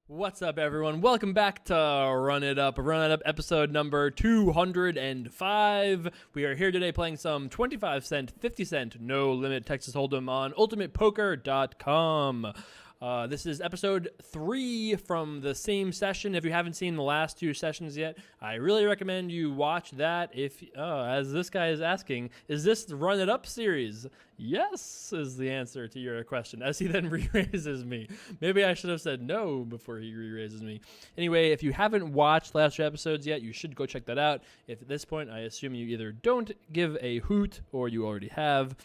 What's up, everyone? Welcome back to Run It Up episode number 205. We are here today playing some 25-cent, 50-cent, no-limit Texas Hold'em on UltimatePoker.com. This is episode 3 from the same session. If you haven't seen the last 2 sessions yet, I really recommend you watch that. If, as this guy is asking, is this the Run It Up series? Yes, is the answer to your question, as he then re-raises me. Maybe I should have said no before he re-raises me. Anyway, if you haven't watched the last 2 episodes yet, you should go check that out. If at this point, I assume you either don't give a hoot or you already have.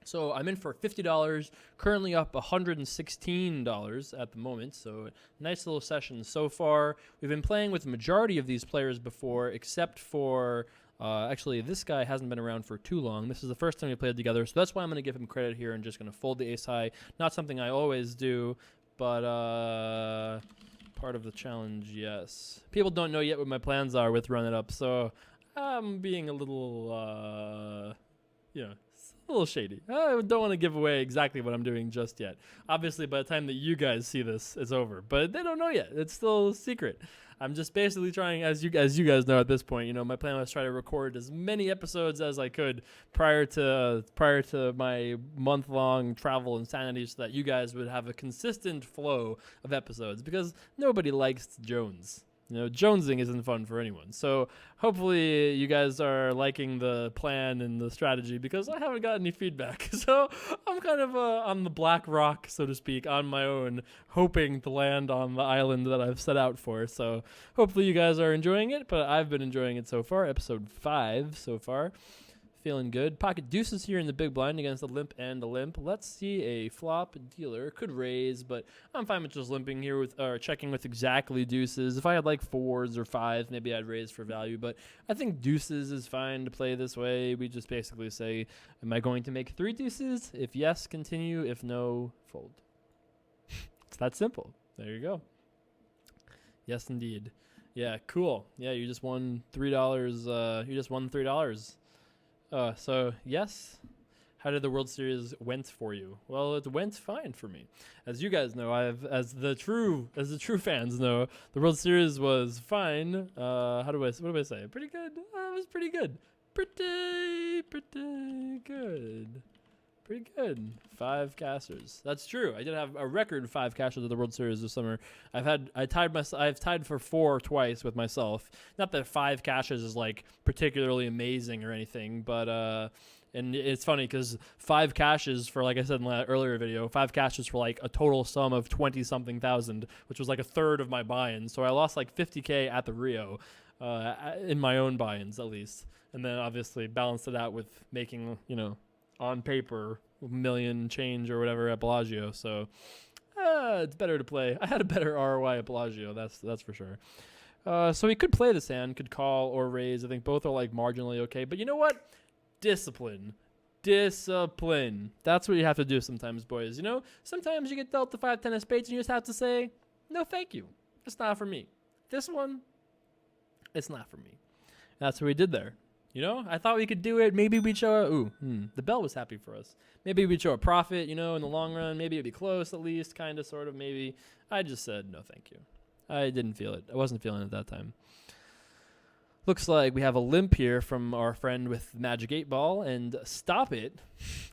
So I'm in for $50, currently up $116 at the moment, so nice little session so far. We've been playing with the majority of these players before, except for, actually this guy hasn't been around for too long. This is the first time we played together, so that's why I'm going to give him credit here and just going to fold the ace high. Not something I always do, but part of the challenge, yes. People don't know yet what my plans are with Run It Up, so I'm being a little, a little shady. I don't want to give away exactly what I'm doing just yet. Obviously, by the time that you guys see this, it's over. But they don't know yet. It's still a secret. I'm just basically trying, as you guys know at this point, my plan was to try to record as many episodes as I could prior to my month-long travel insanity, so that you guys would have a consistent flow of episodes, because nobody likes Jones. Jonesing isn't fun for anyone. So hopefully you guys are liking the plan and the strategy, because I haven't got any feedback. So I'm kind of on the black rock, so to speak, on my own, hoping to land on the island that I've set out for. So hopefully you guys are enjoying it, but I've been enjoying it so far. Episode 5 so far. Feeling good. Pocket deuces here in the big blind against the limp and the limp. Let's see a flop. Dealer could raise, but I'm fine with just limping here or checking with exactly deuces. If I had like 4s or 5s, maybe I'd raise for value, but I think deuces is fine to play this way. We just basically say, am I going to make 3 deuces? If yes, continue. If no, fold. It's that simple. There you go. Yes, indeed. Yeah, cool. Yeah, you just won $3. So yes, how did the World Series went for you? Well, it went fine for me. As you guys know, as the true fans know, the World Series was fine. What do I say? Pretty good. It was pretty good. Pretty good. Pretty good. 5 cashers. That's true. I did have a record 5 cashers of the World Series this summer. I've tied for 4 twice with myself. Not that 5 cashers is like particularly amazing or anything, but and it's funny because 5 cashes for, like I said in the earlier video, 5 cashes for like a total sum of 20-something thousand, which was like a third of my buy-ins. So I lost like 50K at the Rio, in my own buy-ins at least, and then obviously balanced it out with making on paper, million change or whatever at Bellagio. So it's better to play. I had a better ROI at Bellagio, that's for sure. So he could play this hand, could call or raise. I think both are like marginally okay. But you know what? Discipline. That's what you have to do sometimes, boys. Sometimes you get dealt the 5-10 of spades and you just have to say, no thank you. It's not for me. This one, it's not for me. That's what we did there. I thought we could do it. Maybe we'd show the bell was happy for us. Maybe we'd show a profit, in the long run. Maybe it'd be close at least, kind of, sort of, maybe. I just said, no, thank you. I didn't feel it. I wasn't feeling it that time. Looks like we have a limp here from our friend with Magic 8 Ball, and Stop It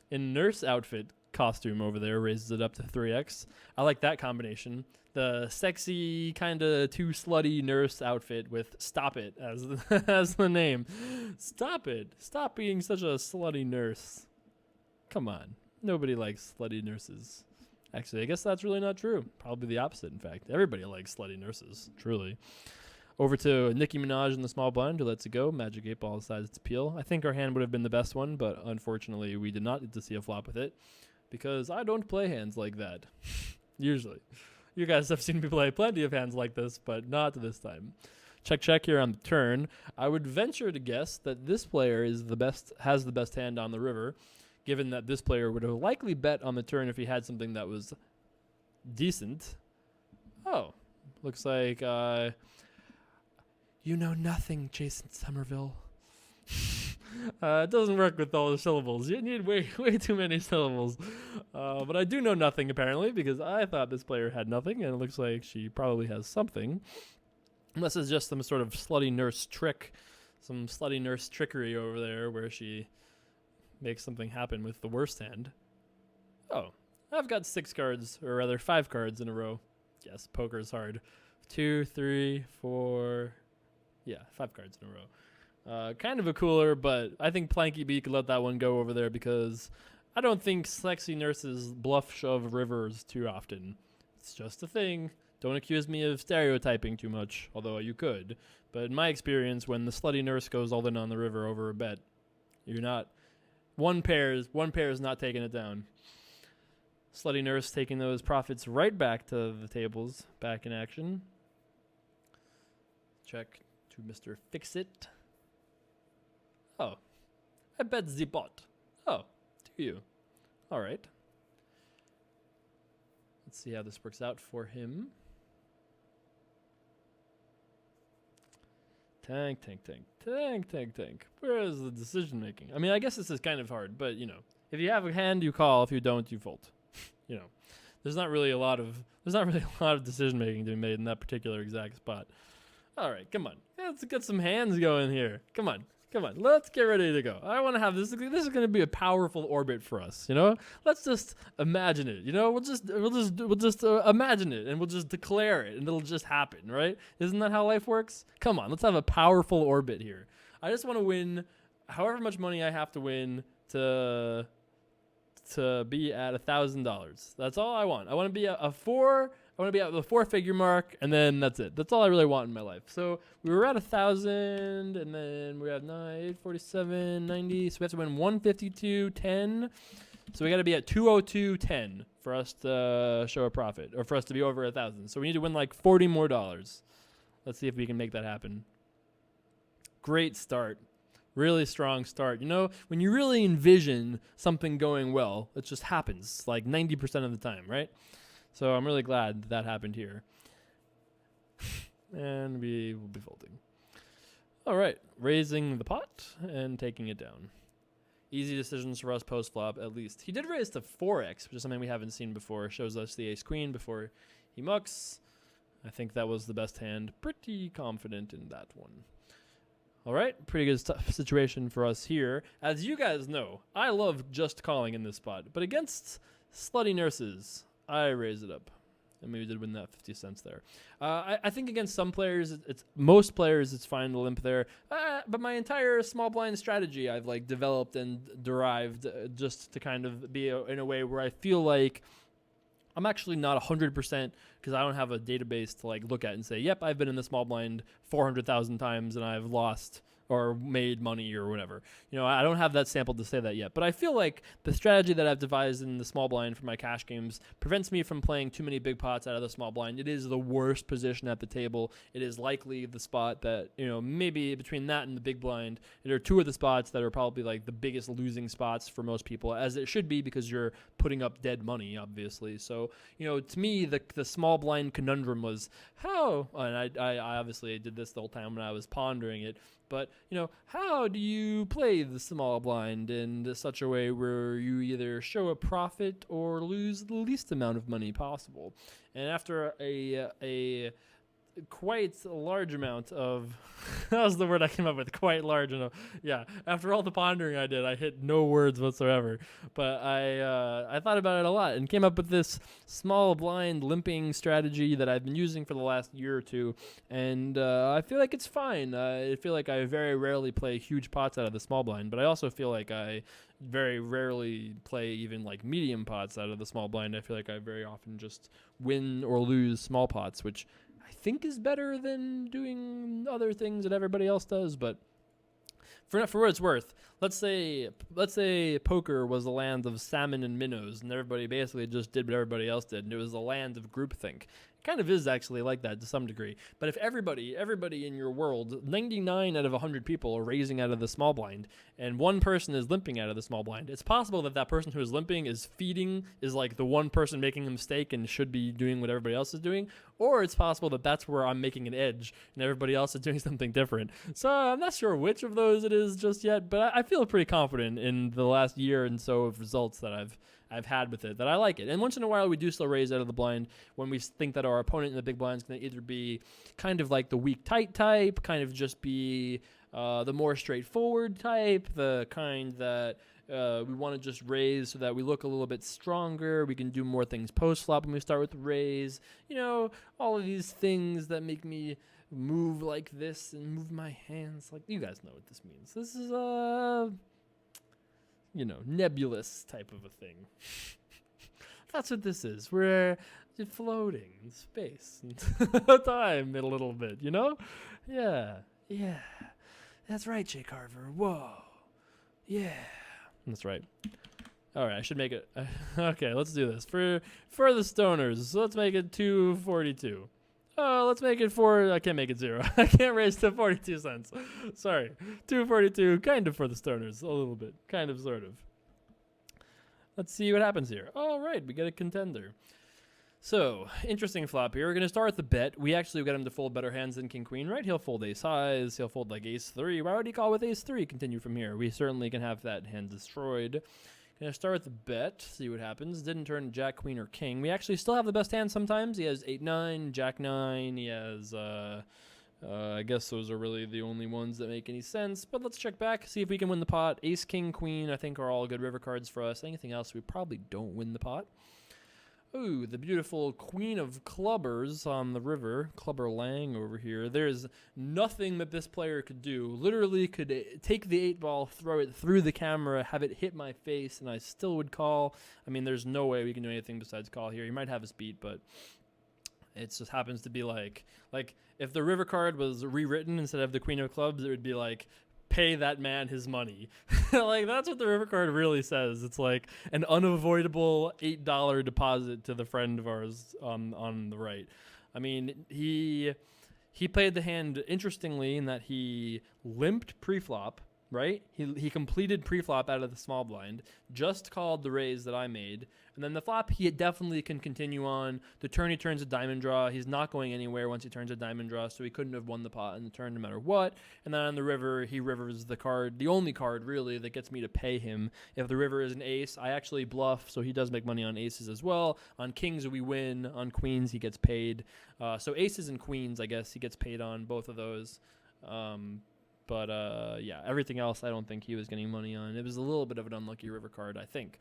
in nurse outfit costume over there raises it up to 3x. I like that combination. The sexy, kind of too slutty nurse outfit with Stop It as the name. Stop it. Stop being such a slutty nurse. Come on. Nobody likes slutty nurses. Actually, I guess that's really not true. Probably the opposite, in fact. Everybody likes slutty nurses, truly. Over to Nicki Minaj in the small blind, who lets it go. Magic 8 Ball decides to peel. I think our hand would have been the best one, but unfortunately we did not get to see a flop with it, because I don't play hands like that, usually. You guys have seen me play plenty of hands like this, but not this time. Check here on the turn. I would venture to guess that this player has the best hand on the river, given that this player would have likely bet on the turn if he had something that was decent. Oh, looks like you know nothing, Jason Somerville. It doesn't work with all the syllables. You need way too many syllables. But I do know nothing, apparently, because I thought this player had nothing, and it looks like she probably has something. Unless it's just some sort of slutty nurse trick, some slutty nurse trickery over there where she makes something happen with the worst hand. Oh, I've got 6 cards, or rather 5 cards in a row. Yes, poker is hard. 2, 3, 4, yeah, 5 cards in a row. Kind of a cooler, but I think Planky B could let that one go over there because I don't think sexy nurses bluff shove rivers too often. It's just a thing. Don't accuse me of stereotyping too much, although you could. But in my experience, when the slutty nurse goes all in on the river over a bet, you're not... One pair is not taking it down. Slutty nurse taking those profits right back to the tables, back in action. Check to Mr. Fix-It. Oh, I bet the pot. Oh, do you? All right. Let's see how this works out for him. Tank. Where is the decision making? I mean, I guess this is kind of hard, but you know, if you have a hand, you call. If you don't, you fold. You know, there's not really a lot of decision making to be made in that particular exact spot. All right, come on, let's get some hands going here. Come on, let's get ready to go. I want to have this. This is going to be a powerful orbit for us. You know, let's just imagine it. You know, we'll just imagine it, and we'll just declare it, and it'll just happen, right? Isn't that how life works? Come on, let's have a powerful orbit here. I just want to win, however much money I have to win to be at $1,000. That's all I want. I want to be at I want to be at the 4-figure mark, and then that's it. That's all I really want in my life. So we were at 1,000, and then we have 847, 90. So we have to win 152.10. So we got to be at 202.10 for us to show a profit, or for us to be over 1,000. So we need to win like $40 more. Let's see if we can make that happen. Great start. Really strong start. You know, when you really envision something going well, it just happens like 90% of the time, right? So I'm really glad that happened here. And we will be folding. All right, raising the pot and taking it down. Easy decisions for us post-flop, at least. He did raise to 4x, which is something we haven't seen before. Shows us the ace-queen before he mucks. I think that was the best hand. Pretty confident in that one. All right, pretty good situation for us here. As you guys know, I love just calling in this spot, but against slutty nurses, I raise it up. And maybe did win that 50 cents there. I think against some players, most players, it's fine to limp there. But my entire small blind strategy, I've like developed and derived just to kind of be in a way where I feel like I'm actually not 100% because I don't have a database to like look at and say, yep, I've been in the small blind 400,000 times and I've lost or made money or whatever. You know, I don't have that sample to say that yet. But I feel like the strategy that I've devised in the small blind for my cash games prevents me from playing too many big pots out of the small blind. It is the worst position at the table. It is likely the spot that, you know, maybe between that and the big blind, there are 2 of the spots that are probably like the biggest losing spots for most people, as it should be because you're putting up dead money, obviously. So, you know, to me, the small blind conundrum was how, and I obviously did this the whole time when I was pondering it, but, you know, how do you play the small blind in such a way where you either show a profit or lose the least amount of money possible? And after a quite a large amount of that was the word I came up with, quite large enough. Yeah, after all the pondering I did, I hit no words whatsoever. But I thought about it a lot and came up with this small blind limping strategy that I've been using for the last year or two, and I feel like it's fine. I feel like I very rarely play huge pots out of the small blind, but I also feel like I very rarely play even like medium pots out of the small blind. I feel like I very often just win or lose small pots, which I think is better than doing other things that everybody else does. But for what it's worth, let's say poker was a land of salmon and minnows, and everybody basically just did what everybody else did, and it was a land of groupthink. It kind of is actually like that to some degree. But if everybody in your world, 99 out of 100 people are raising out of the small blind, and one person is limping out of the small blind, it's possible that that person who is limping is like the one person making a mistake and should be doing what everybody else is doing, or it's possible that that's where I'm making an edge and everybody else is doing something different. So I'm not sure which of those it is just yet, but I feel pretty confident in the last year and so of results that I've had with it, that I like it. And once in a while, we do still raise out of the blind when we think that our opponent in the big blind is going to either be kind of like the weak tight type, kind of just be the more straightforward type, the kind that we want to just raise so that we look a little bit stronger. We can do more things post-flop when we start with raise. All of these things that make me move like this and move my hands like, you guys know what this means. This is nebulous type of a thing. That's what this is. We're floating in space and time a little bit, Yeah. That's right, JCarver. Whoa. Yeah. That's right. All right, I should make it. Okay, let's do this. For the stoners, let's make it 242. Let's make it 4. I can't make it 0. I can't raise to 42 cents. Sorry. 242, kind of for the stoners. A little bit. Kind of, sort of. Let's see what happens here. All right, we get a contender. So, interesting flop here. We're going to start with the bet. We actually got him to fold better hands than king-queen, right? He'll fold ace-highs. He'll fold like ace-3. Why would he call with ace-3? Continue from here. We certainly can have that hand destroyed. Going to start with the bet, see what happens. Didn't turn jack, queen, or king. We actually still have the best hand sometimes. He has 8-9, jack-9. He has, I guess those are really the only ones that make any sense. But let's check back, see if we can win the pot. Ace, king, queen, I think are all good river cards for us. Anything else, we probably don't win the pot. Ooh, the beautiful queen of clubbers on the river. Clubber Lang over here. There's nothing that this player could do. Literally could take the 8-ball, throw it through the camera, have it hit my face, and I still would call. I mean, there's no way we can do anything besides call here. He might have us beat, but it just happens to be like if the river card was rewritten instead of the queen of clubs, it would be like, pay that man his money. Like, that's what the river card really says. It's like an unavoidable $8 deposit to the friend of ours on the right. I mean, he played the hand interestingly in that he limped pre-flop, right? He completed pre-flop out of the small blind, just called the raise that I made, and then the flop he definitely can continue on. The turn he turns a diamond draw. He's not going anywhere once he turns a diamond draw, so he couldn't have won the pot in the turn no matter what. And then on the river, he rivers the card, the only card really that gets me to pay him. If the river is an ace, I actually bluff, so he does make money on aces as well. On kings, we win. On queens, he gets paid. So aces and queens, I guess he gets paid on both of those. But yeah, everything else I don't think he was getting money on. It was a little bit of an unlucky river card, I think.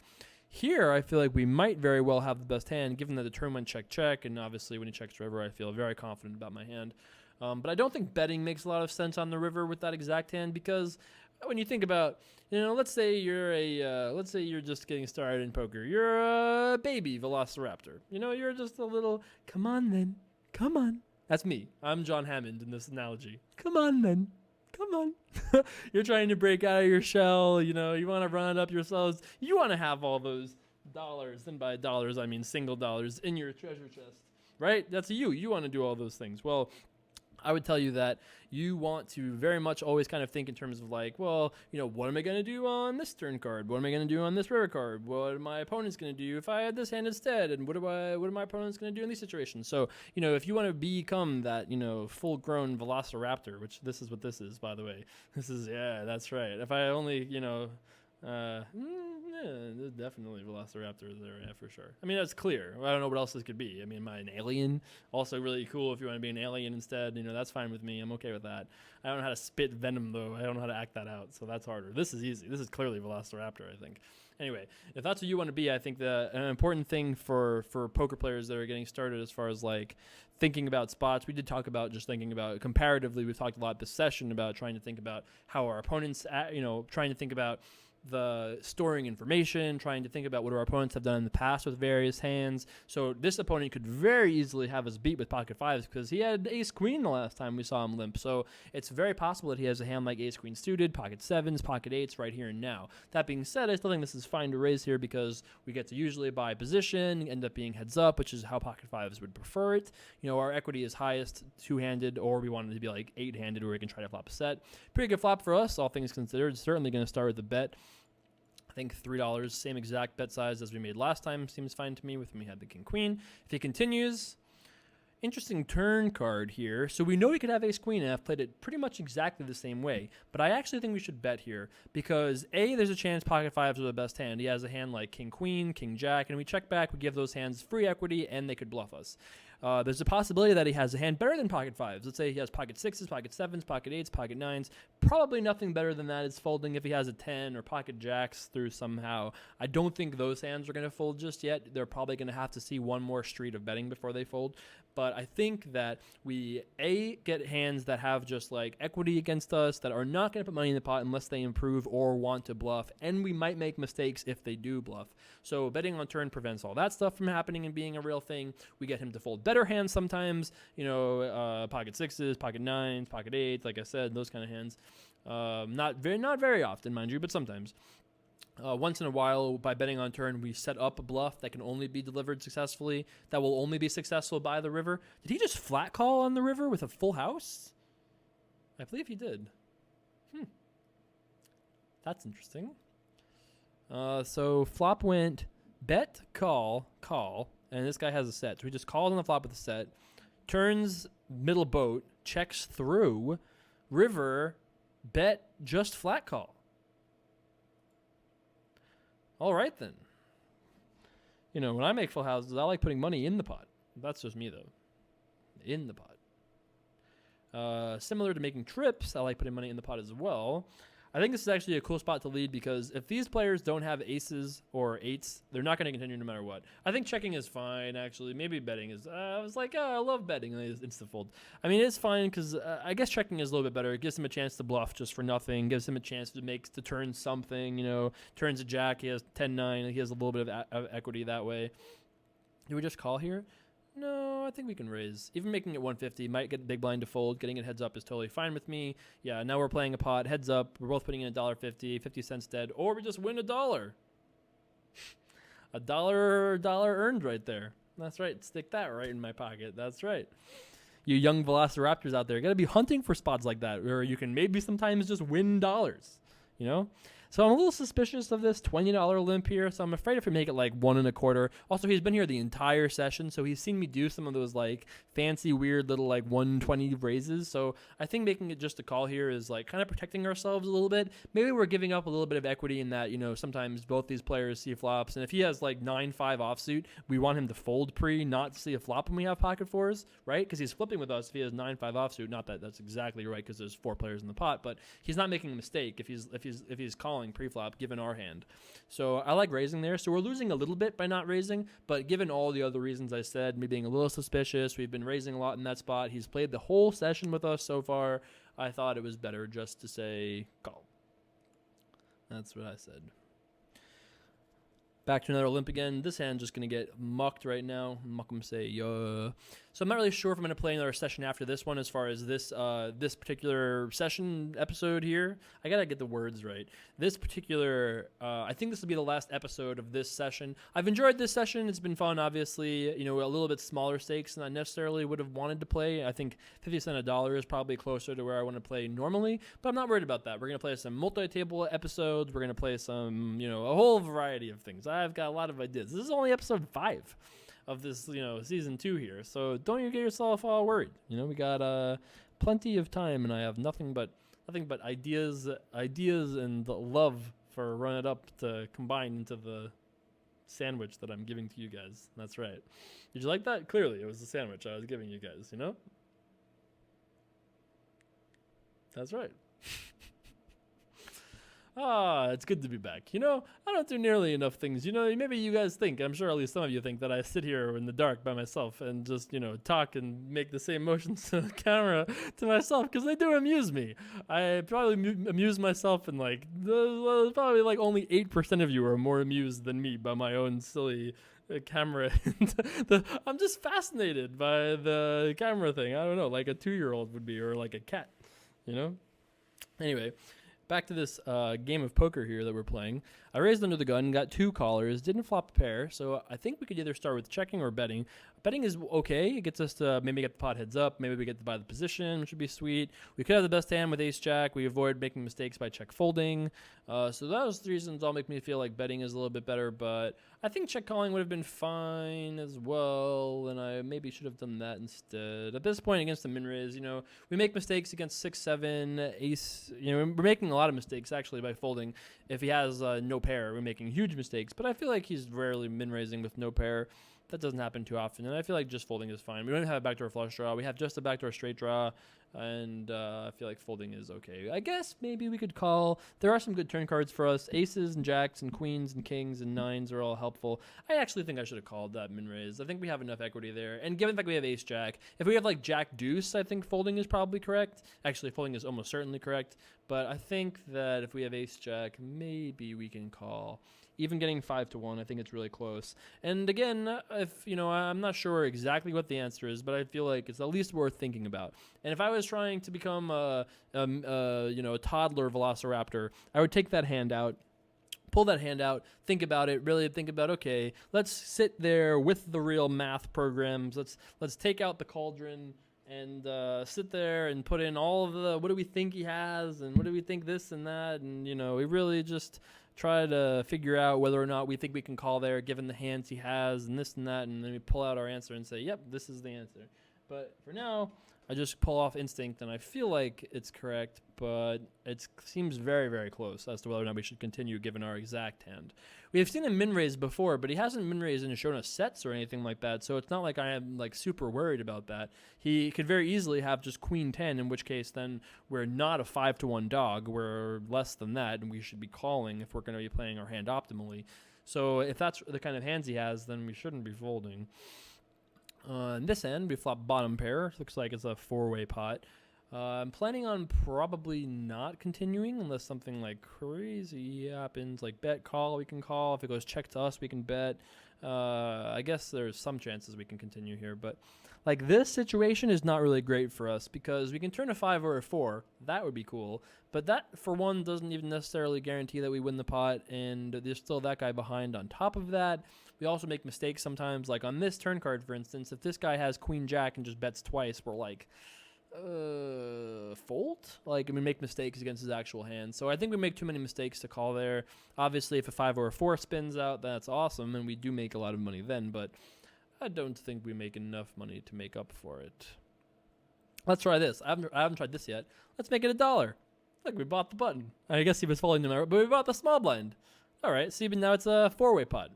Here, I feel like we might very well have the best hand, given that the turn went check-check, and obviously when he checks river, I feel very confident about my hand. But I don't think betting makes a lot of sense on the river with that exact hand, because when you think about, let's say you're just getting started in poker. You're a baby velociraptor. You're just a little, come on then, come on. That's me. I'm John Hammond in this analogy. Come on then. Come on. You're trying to break out of your shell. You want to run it up yourselves. You want to have all those dollars, and by dollars, I mean single dollars, in your treasure chest, right? That's you. You want to do all those things. Well, I would tell you that you want to very much always kind of think in terms of like, well, what am I going to do on this turn card? What am I going to do on this river card? What are my opponents going to do if I had this hand instead? And what are my opponents going to do in these situations? So, if you want to become that, full-grown velociraptor, which this is what this is, by the way. This is, yeah, that's right. If I only, there's definitely velociraptor there, yeah, for sure. I mean, that's clear. I don't know what else this could be. I mean, am I an alien? Also really cool if you want to be an alien instead. That's fine with me. I'm okay with that. I don't know how to spit venom, though. I don't know how to act that out, so that's harder. This is easy. This is clearly velociraptor, I think. Anyway, if that's what you want to be, I think an important thing for poker players that are getting started as far as, like, thinking about spots, we did talk about just thinking about comparatively. We've talked a lot this session about trying to think about how our opponents, trying to think about the storing information, trying to think about what our opponents have done in the past with various hands. So this opponent could very easily have us beat with pocket fives because he had ace queen the last time we saw him limp. So it's very possible that he has a hand like ace queen suited, pocket sevens, pocket eights right here and now. That being said, I still think this is fine to raise here because we get to usually buy position, end up being heads up, which is how pocket fives would prefer it. Our equity is highest two-handed, or we want it to be like eight-handed where we can try to flop a set. Pretty good flop for us, all things considered. Certainly going to start with a bet. I think $3, same exact bet size as we made last time, seems fine to me with when we had the king queen. If he continues, Interesting turn card here. So we know he could have ace queen, and I've played it pretty much exactly the same way. But I actually think we should bet here because A, there's a chance pocket fives are the best hand. He has a hand like king queen, king jack, and we check back, we give those hands free equity, and they could bluff us. There's a possibility that he has a hand better than pocket fives. Let's say he has pocket sixes, pocket sevens, pocket eights, pocket nines. Probably nothing better than that is folding if he has a 10 or pocket jacks through somehow. I don't think those hands are going to fold just yet. They're probably going to have to see one more street of betting before they fold. But I think that we, A, get hands that have just like equity against us that are not going to put money in the pot unless they improve or want to bluff. And we might make mistakes if they do bluff. So betting on turn prevents all that stuff from happening and being a real thing. We get him to fold better hands sometimes, pocket sixes, pocket nines, pocket eights, like I said, those kind of hands. Not very often, mind you, but sometimes. Once in a while, by betting on turn, we set up a bluff that can only be delivered successfully, that will only be successful by the river. Did he just flat call on the river with a full house? I believe he did. That's interesting. So flop went bet, call, and this guy has a set. So he just called on the flop with a set, turns middle boat, checks through, river, bet, just flat call. All right, then. When I make full houses, I like putting money in the pot. That's just me, though. In the pot. Similar to making trips, I like putting money in the pot as well. I think this is actually a cool spot to lead because if these players don't have aces or eights, they're not going to continue no matter what. I think checking is fine, actually. Maybe betting is... I was like, I love betting. And it's insta-fold. I mean, it's fine because I guess checking is a little bit better. It gives him a chance to bluff just for nothing. Gives him a chance to turn something. Turns a jack. He has 10-9. He has a little bit of equity that way. Do we just call here? No, I think we can raise. Even making it 150 might get big blind to fold. Getting it heads up is totally fine with me. Yeah, now we're playing a pot. Heads up. We're both putting in $1.50, 50 cents dead, or we just win $1. $1 earned right there. That's right. Stick that right in my pocket. That's right. You young velociraptors out there, got to be hunting for spots like that where you can maybe sometimes just win dollars, So I'm a little suspicious of this $20 limp here, so I'm afraid if we make it like 1 1/4. Also, he's been here the entire session, so he's seen me do some of those like fancy, weird little like 120 raises. So I think making it just a call here is like kind of protecting ourselves a little bit. Maybe we're giving up a little bit of equity in that, sometimes both these players see flops, and if he has like 9-5 offsuit, we want him to fold pre, not to see a flop when we have pocket fours, right? Because he's flipping with us if he has 9-5 offsuit. Not that that's exactly right because there's 4 players in the pot, but he's not making a mistake if he's calling pre-flop given our hand. So I like raising there. So we're losing a little bit by not raising, but given all the other reasons I said, me being a little suspicious, we've been raising a lot in that spot. He's played the whole session with us so far. I thought it was better just to say call. That's what I said. Back to another limp again. This hand's just going to get mucked right now. Muck 'em say, yeah. So I'm not really sure if I'm going to play another session after this one as far as this this particular session episode here. I got to get the words right. This particular, I think this will be the last episode of this session. I've enjoyed this session. It's been fun, obviously. A little bit smaller stakes than I necessarily would have wanted to play. I think 50 cents a dollar is probably closer to where I want to play normally, but I'm not worried about that. We're going to play some multi-table episodes. We're going to play some, a whole variety of things. I've got a lot of ideas. This is only episode 5 of this, season 2 here. So don't you get yourself all worried. We got plenty of time, and I have nothing but ideas and the love for Run It Up to combine into the sandwich that I'm giving to you guys. That's right. Did you like that? Clearly, it was the sandwich I was giving you guys, That's right. It's good to be back. I don't do nearly enough things. Maybe you guys think, I'm sure at least some of you think that I sit here in the dark by myself and just, talk and make the same motions to the camera to myself because they do amuse me. I probably amuse myself and probably only 8% of you are more amused than me by my own silly camera. I'm just fascinated by the camera thing. I don't know, like a 2-year-old would be, or like a cat, Anyway. Back to this game of poker here that we're playing. I raised under the gun, got 2 callers, didn't flop a pair, so I think we could either start with checking or betting. Betting is okay. It gets us to maybe get the pot heads up. Maybe we get to buy the position, which would be sweet. We could have the best hand with ace-jack. We avoid making mistakes by check folding. So those reasons all make me feel like betting is a little bit better, but I think check calling would have been fine as well, and I maybe should have done that instead. At this point against the min-raise, we make mistakes against 6-7, ace. We're making a lot of mistakes actually by folding. If he has no pair, we're making huge mistakes, but I feel like he's rarely min-raising with no pair. That doesn't happen too often, and I feel like just folding is fine. We don't have a backdoor flush draw. We have just a backdoor straight draw, and I feel like folding is okay. I guess maybe we could call. There are some good turn cards for us. Aces and jacks and queens and kings and nines are all helpful. I actually think I should have called that min-raise. I think we have enough equity there. And given the fact we have ace-jack, if we have like jack-deuce, I think folding is probably correct. Actually, folding is almost certainly correct. But I think that if we have ace-jack, maybe we can call. Even getting 5-1, I think it's really close. And again, if I'm not sure exactly what the answer is, but I feel like it's at least worth thinking about. And if I was trying to become a toddler velociraptor, I would take that hand out, pull that hand out, think about it, really think about, okay, let's sit there with the real math programs. Let's take out the cauldron and sit there and put in all of the, what do we think he has, and what do we think this and that, and we really just try to figure out whether or not we think we can call there given the hands he has and this and that, and then we pull out our answer and say, yep, this is the answer. But for now, I just pull off instinct, and I feel like it's correct, but it seems very, very close as to whether or not we should continue given our exact hand. We have seen him min-raise before, but he hasn't min-raised and shown us sets or anything like that, so it's not like I am super worried about that. He could very easily have just queen 10, in which case then we're not a 5-1 dog. We're less than that, and we should be calling if we're going to be playing our hand optimally. So if that's the kind of hands he has, then we shouldn't be folding. In this end, we flop bottom pair. Looks like it's a 4-way pot. I'm planning on probably not continuing unless something like crazy happens, like bet, call, we can call. If it goes check to us, we can bet. I guess there's some chances we can continue here, but like this situation is not really great for us because we can turn a 5 or a 4. That would be cool, but that for one doesn't even necessarily guarantee that we win the pot, and there's still that guy behind on top of that. We also make mistakes sometimes, like on this turn card, for instance. If this guy has queen jack and just bets twice, we're like, fold? Like, we make mistakes against his actual hand. So I think we make too many mistakes to call there. Obviously, if a 5 or a 4 spins out, that's awesome, and we do make a lot of money then, but I don't think we make enough money to make up for it. Let's try this. I haven't tried this yet. Let's make it $1. Look, we bought the button. I guess he was folding them out, but we bought the small blind. All right, see, but now it's a 4-way pot.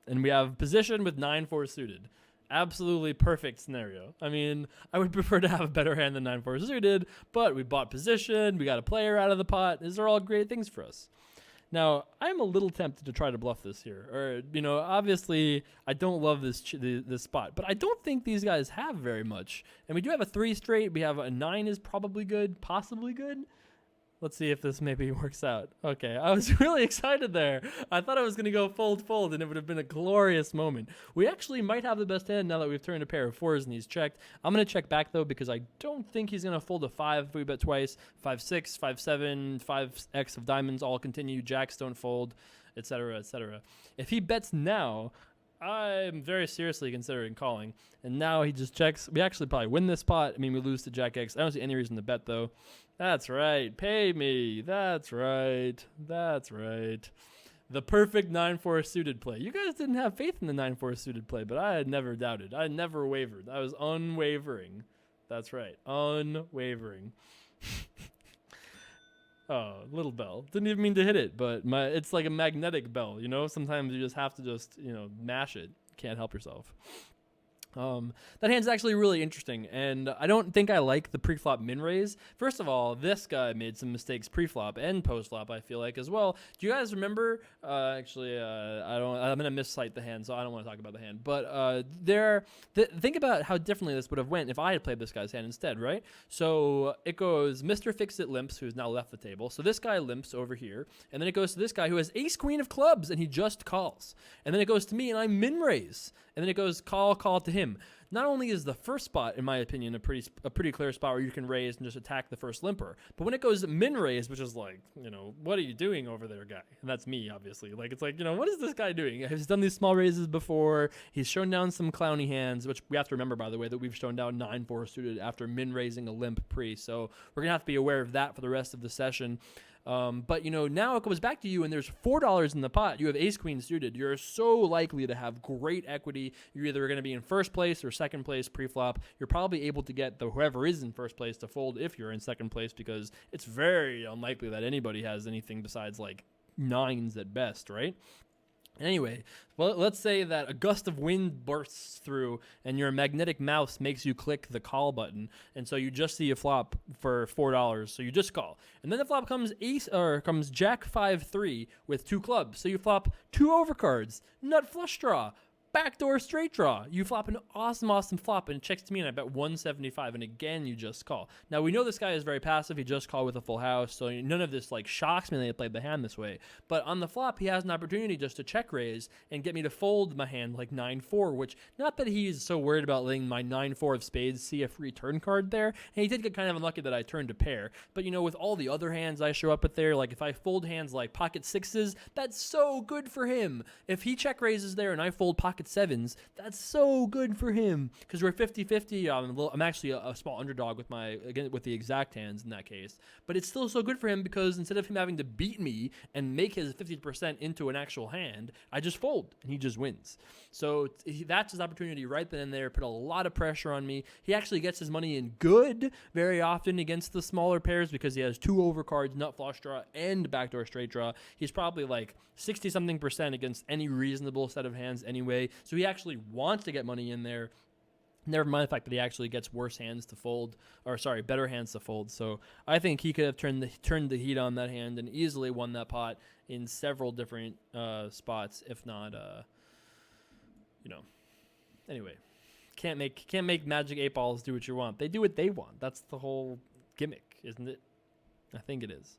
And we have position with 9-4 suited. Absolutely perfect scenario. I mean, I would prefer to have a better hand than 9-4 suited, but we bought position, we got a player out of the pot. These are all great things for us. Now, I'm a little tempted to try to bluff this here. Or, obviously, I don't love this spot, but I don't think these guys have very much. And we do have a 3 straight. We have a 9 is probably good, possibly good. Let's see if this maybe works out. Okay, I was really excited there. I thought I was going to go fold, and it would have been a glorious moment. We actually might have the best hand now that we've turned a pair of 4s and he's checked. I'm going to check back, though, because I don't think he's going to fold a 5 if we bet twice. 5-6, 5-7, 5x of diamonds all continue. Jacks don't fold, etc., etc. If he bets now, I'm very seriously considering calling. And now he just checks. We actually probably win this pot. I mean, we lose to Jack X. I don't see any reason to bet, though. That's right. Pay me. That's right. That's right. The perfect 9-4 suited play. You guys didn't have faith in the 9-4 suited play, but I had never doubted. I never wavered. I was unwavering. That's right. Unwavering. Oh, little bell. Didn't even mean to hit it, but it's like a magnetic bell, Sometimes you just have to mash it. Can't help yourself. That hand's actually really interesting, and I don't think I like the pre-flop min-raise. First of all, this guy made some mistakes pre-flop and post-flop, I feel like, as well. Do you guys remember? I'm gonna miscite the hand, so I don't want to talk about the hand. But think about how differently this would have went if I had played this guy's hand instead, right? So it goes Mr. Fix-It limps, who's now left the table. So this guy limps over here, and then it goes to this guy who has ace queen of clubs, and he just calls. And then it goes to me, and I min-raise. And and then it goes call to him. Not only is the first spot, in my opinion, a pretty clear spot where you can raise and just attack the first limper, but when it goes min raise, which is like, what are you doing over there, guy? And that's me, obviously. Like, it's like, what is this guy doing? He's done these small raises before. He's shown down some clowny hands, which we have to remember, by the way, that we've shown down 9-4 suited after min raising a limp pre. So we're gonna have to be aware of that for the rest of the session. But now it comes back to you, and there's $4 in the pot. You have ace queen suited. You're so likely to have great equity. You're either going to be in first place or second place pre-flop. You're probably able to get whoever is in first place to fold if you're in second place, because it's very unlikely that anybody has anything besides like nines at best, right? Anyway, well, let's say that a gust of wind bursts through and your magnetic mouse makes you click the call button, and so you just see a flop for $4, so you just call. And then the flop comes comes Jack 5-3 with 2 clubs, so you flop 2 overcards, nut flush draw, backdoor straight draw. You flop an awesome flop, and it checks to me, and I bet 175, and again, you just call. Now, we know this guy is very passive. He just called with a full house, so none of this like shocks me that he played the hand this way. But on the flop, he has an opportunity just to check raise and get me to fold my hand like 9-4, which, not that he's so worried about letting my 9-4 of spades see a free turn card there, and he did get kind of unlucky that I turned a pair. But, with all the other hands I show up with there, like if I fold hands like pocket sixes, that's so good for him. If he check raises there and I fold pocket sevens, that's so good for him, because we're 50-50. I'm actually a small underdog with the exact hands in that case, but it's still so good for him because instead of him having to beat me and make his 50% into an actual hand, I just fold and he just wins. So that's his opportunity right then and there. Put a lot of pressure on me. He actually gets his money in good very often against the smaller pairs because he has 2 overcards, nut flush draw, and backdoor straight draw. He's probably like 60-something% against any reasonable set of hands anyway. So he actually wants to get money in there. Never mind the fact that he actually gets better hands to fold. So I think he could have turned the heat on that hand and easily won that pot in several different spots, if not, Anyway, can't make Magic 8 Balls do what you want. They do what they want. That's the whole gimmick, isn't it? I think it is.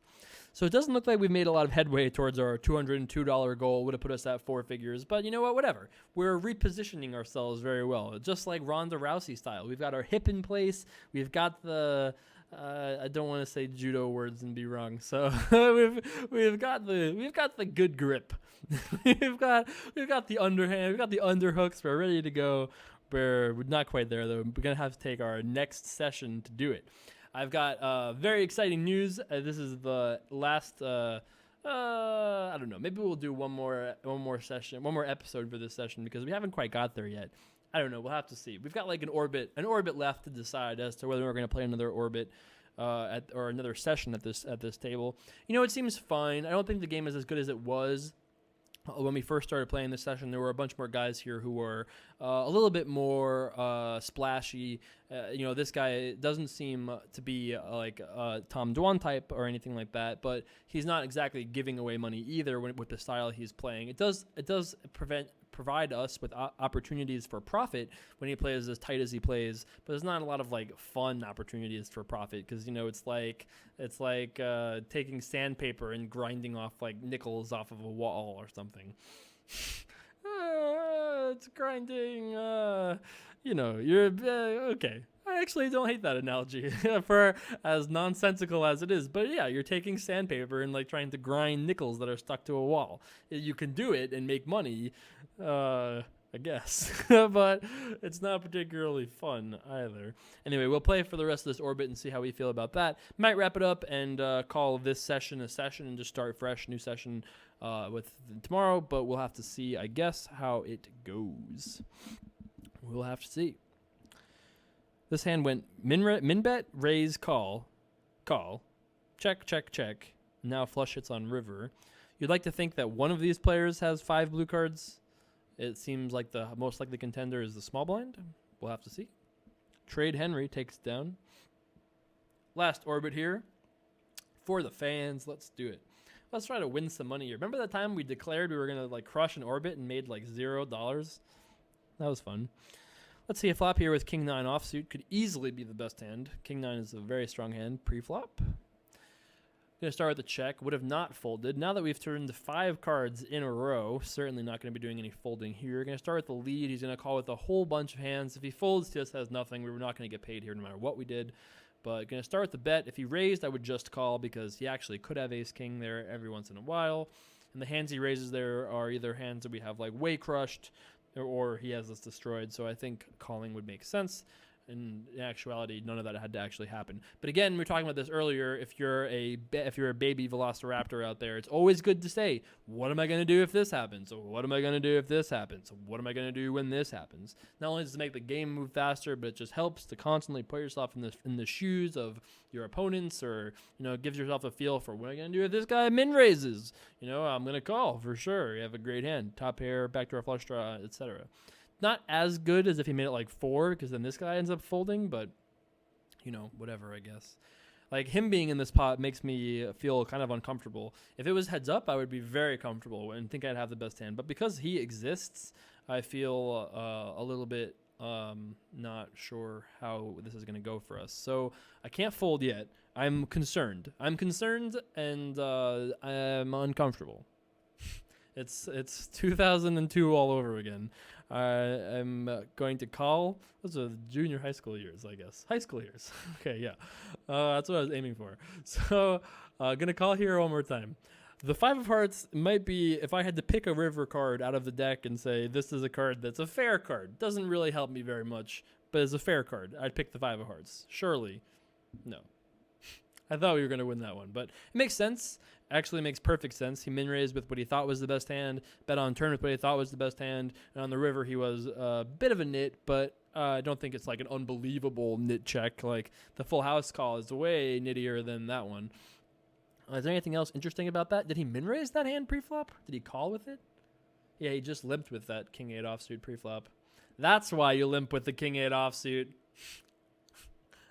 So it doesn't look like we've made a lot of headway towards our $202 goal. Would have put us at 4 figures. But you know what? Whatever. We're repositioning ourselves very well. Just like Ronda Rousey style. We've got our hip in place. We've got the... I don't want to say judo words and be wrong. So we've got the good grip. we've got the underhand. We've got the underhooks. We're ready to go. We're not quite there though. We're gonna have to take our next session to do it. I've got very exciting news. This is the last. I don't know. Maybe we'll do one more episode for this session because we haven't quite got there yet. I don't know. We'll have to see. We've got like an orbit left to decide as to whether we're going to play another orbit or another session at this table. It seems fine. I don't think the game is as good as it was when we first started playing this session. There were a bunch more guys here who were a little bit more splashy. This guy doesn't seem to be like a Tom Dwan type or anything like that, but he's not exactly giving away money either with the style he's playing. It does provide us with opportunities for profit when he plays as tight as he plays, but there's not a lot of like fun opportunities for profit because it's like taking sandpaper and grinding off like nickels off of a wall or something. It's grinding. You're okay. I actually don't hate that analogy for as nonsensical as it is. But yeah, you're taking sandpaper and like trying to grind nickels that are stuck to a wall. You can do it and make money, I guess. But it's not particularly fun either. Anyway, we'll play for the rest of this orbit and see how we feel about that. Might wrap it up and call this session a session and just start fresh, new session with tomorrow. But we'll have to see, I guess, how it goes. We'll have to see. This hand went min bet, raise, call, check. Now flush hits on river. You'd like to think that one of these players has 5 blue cards. It seems like the most likely contender is the small blind. We'll have to see. Trade Henry takes it down. Last orbit here. For the fans, let's do it. Let's try to win some money here. Remember that time we declared we were going to like crush an orbit and made like $0? That was fun. Let's see, a flop here with King 9 offsuit could easily be the best hand. King 9 is a very strong hand pre-flop. Gonna start with the check. Would have not folded. Now that we've turned 5 cards in a row, certainly not gonna be doing any folding here. Gonna start with the lead. He's gonna call with a whole bunch of hands. If he folds, he just has nothing. We were not gonna get paid here no matter what we did. But gonna start with the bet. If he raised, I would just call because he actually could have ace king there every once in a while. And the hands he raises there are either hands that we have like way crushed, or he has us destroyed. So I think calling would make sense. In actuality, none of that had to actually happen. But again, we were talking about this earlier. If you're a baby velociraptor out there, it's always good to say, what am I going to do if this happens? Or what am I going to do if this happens? Or what am I going to do when this happens? Not only does it make the game move faster, but it just helps to constantly put yourself in the shoes of your opponents, or, you know, gives yourself a feel for what am I going to do if this guy min raises? You know, I'm going to call for sure. You have a great hand, top pair, backdoor flush draw, etc. Not as good as if he made it like 4, because then this guy ends up folding, but, you know, whatever, I guess. Like, him being in this pot makes me feel kind of uncomfortable. If it was heads up, I would be very comfortable and think I'd have the best hand. But because he exists, I feel a little bit not sure how this is going to go for us. So I can't fold yet. I'm concerned. And I'm uncomfortable. It's 2002 all over again. I'm going to call. Those are junior high school years, I guess. High school years. Okay, yeah. That's what I was aiming for. So, gonna call here one more time. The 5 of hearts might be, if I had to pick a river card out of the deck and say, this is a card that's a fair card. Doesn't really help me very much, but is a fair card. I'd pick the 5 of hearts. Surely. No. I thought we were going to win that one, but it makes sense. Actually makes perfect sense. He min-raised with what he thought was the best hand, bet on turn with what he thought was the best hand, and on the river he was a bit of a nit, but I don't think it's like an unbelievable nit check. Like, the full house call is way nittier than that one. Is there anything else interesting about that? Did he min-raise that hand pre-flop? Did he call with it? Yeah, he just limped with that king 8 offsuit pre-flop. That's why you limp with the king 8 offsuit.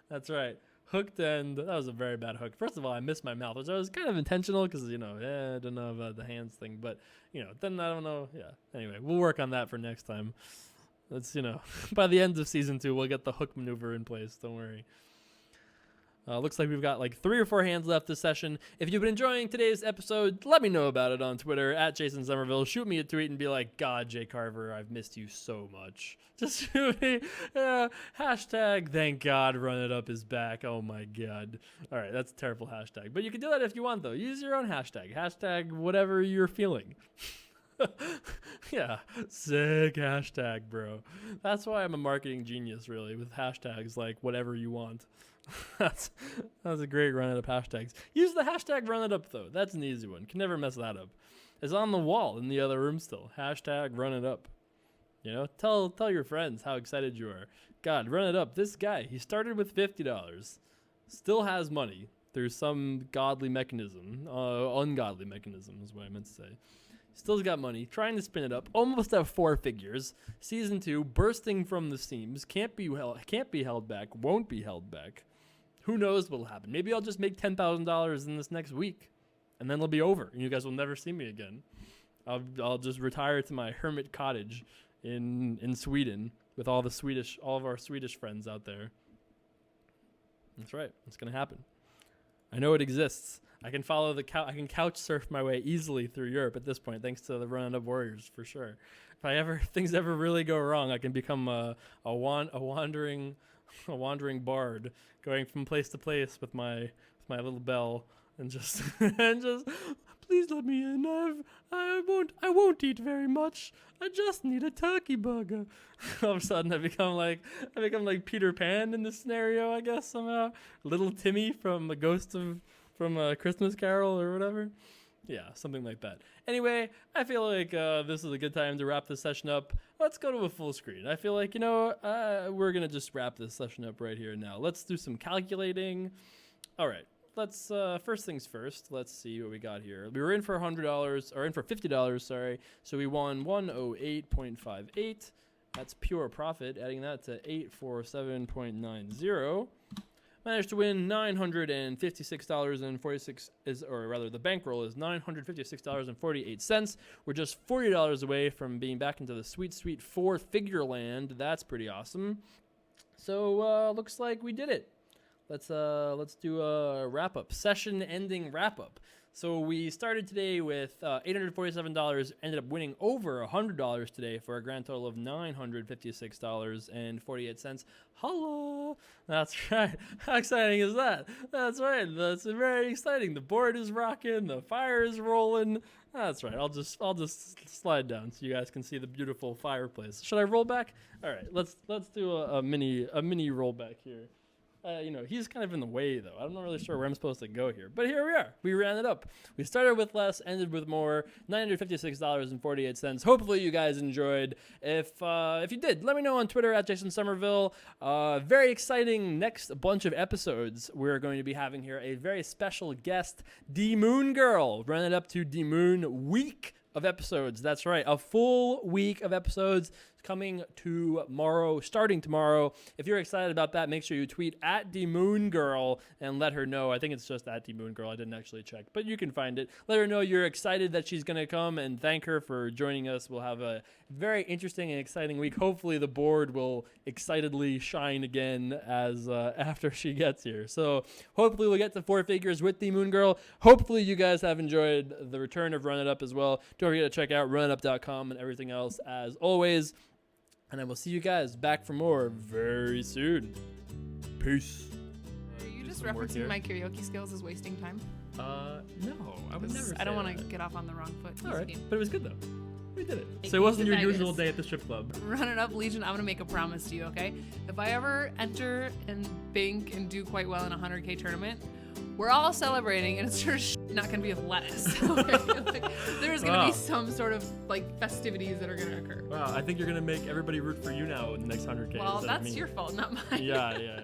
That's right. Hooked end. That was a very bad hook. First of all, I missed my mouth, which was kind of intentional because, you know, I don't know about the hands thing. But, you know, then I don't know. Yeah. Anyway, we'll work on that for next time. Let's, you know, by the end of season 2, we'll get the hook maneuver in place. Don't worry. Looks like we've got like 3 or 4 hands left this session. If you've been enjoying today's episode, let me know about it on Twitter at Jason Somerville. Shoot me a tweet and be like, God, JCarver, I've missed you so much. Just shoot me. Hashtag, thank God, Run It Up is back. Oh my God. All right, that's a terrible hashtag. But you can do that if you want, though. Use your own hashtag. Hashtag whatever you're feeling. Yeah, sick hashtag, bro. That's why I'm a marketing genius, really, with hashtags like whatever you want. That's a great Run It Up hashtags. Use the hashtag Run It Up, though. That's an easy one. Can never mess that up. It's on the wall in the other room still. Hashtag Run It Up. You know, tell your friends how excited you are. God, Run It Up. This guy, he started with $50. Still has money through some godly mechanism. Ungodly mechanism is what I meant to say. Still's got money, trying to spin it up, almost at 4 figures. Season 2, bursting from the seams, can't be held back, won't be held back. Who knows what'll happen? Maybe I'll just make $10,000 in this next week, and then it'll be over, and you guys will never see me again. I'll just retire to my hermit cottage in Sweden with all of our Swedish friends out there. That's right. It's gonna happen. I know it exists. I can follow I can couch surf my way easily through Europe at this point, thanks to the Run It Up Warriors for sure. If things ever really go wrong, I can become a wandering bard, going from place to place with my little bell and just please let me in. I won't eat very much. I just need a turkey burger. All of a sudden, I become like Peter Pan in this scenario, I guess, somehow. Little Timmy from a Christmas Carol or whatever. Yeah, something like that. Anyway, I feel like this is a good time to wrap this session up. Let's go to a full screen. I feel like, we're going to just wrap this session up right here now. Let's do some calculating. All right. Let's first things first. Let's see what we got here. We were in for $50, sorry. So we won 108.58. That's pure profit. Adding that to 847.90. Managed to win $956.46, the bankroll is $956.48. We're just $40 away from being back into the sweet 4-figure land. That's pretty awesome. So looks like we did it. let's do a wrap up, session ending wrap up. So we started today with $847, ended up winning over $100 today for a grand total of $956.48. Holla! That's right. How exciting is that? That's right. That's very exciting. The board is rocking. The fire is rolling. That's right. I'll just slide down so you guys can see the beautiful fireplace. Should I roll back? All right. Let's do a mini rollback here. He's kind of in the way, though. I'm not really sure where I'm supposed to go here. But here we are. We ran it up. We started with less, ended with more, $956.48. Hopefully you guys enjoyed. If you did, let me know on Twitter at Jason Somerville. Very exciting next bunch of episodes we're going to be having here. A very special guest, D Moon Girl. Ran it up to D Moon Week of episodes. That's right. A full week of episodes coming starting tomorrow. If you're excited about that, make sure you tweet at DMoonGirl and let her know. I think it's just at DMoonGirl. I didn't actually check, but you can find it. Let her know you're excited that she's going to come, and thank her for joining us. We'll have a very interesting and exciting week. Hopefully the board will excitedly shine again as after she gets here. So hopefully we'll get to 4 figures with DMoonGirl. Hopefully you guys have enjoyed the return of Run It Up as well. Don't forget to check out runitup.com and everything else as always. And I will see you guys back for more very soon. Peace. Are you just referencing my karaoke skills as wasting time? No, I would never say I don't want to that. get off on the wrong foot. All right, but it was good, though. We did it. So it wasn't your usual day at the strip club. Run It Up, Legion, I'm going to make a promise to you, okay? If I ever enter and bank and do quite well in a 100K tournament, we're all celebrating, and it's sure not going to be with lettuce. Like, there's going to be some sort of festivities that are going to occur. Wow, I think you're going to make everybody root for you now in the next 100K. Well, that's your fault, not mine. Yeah.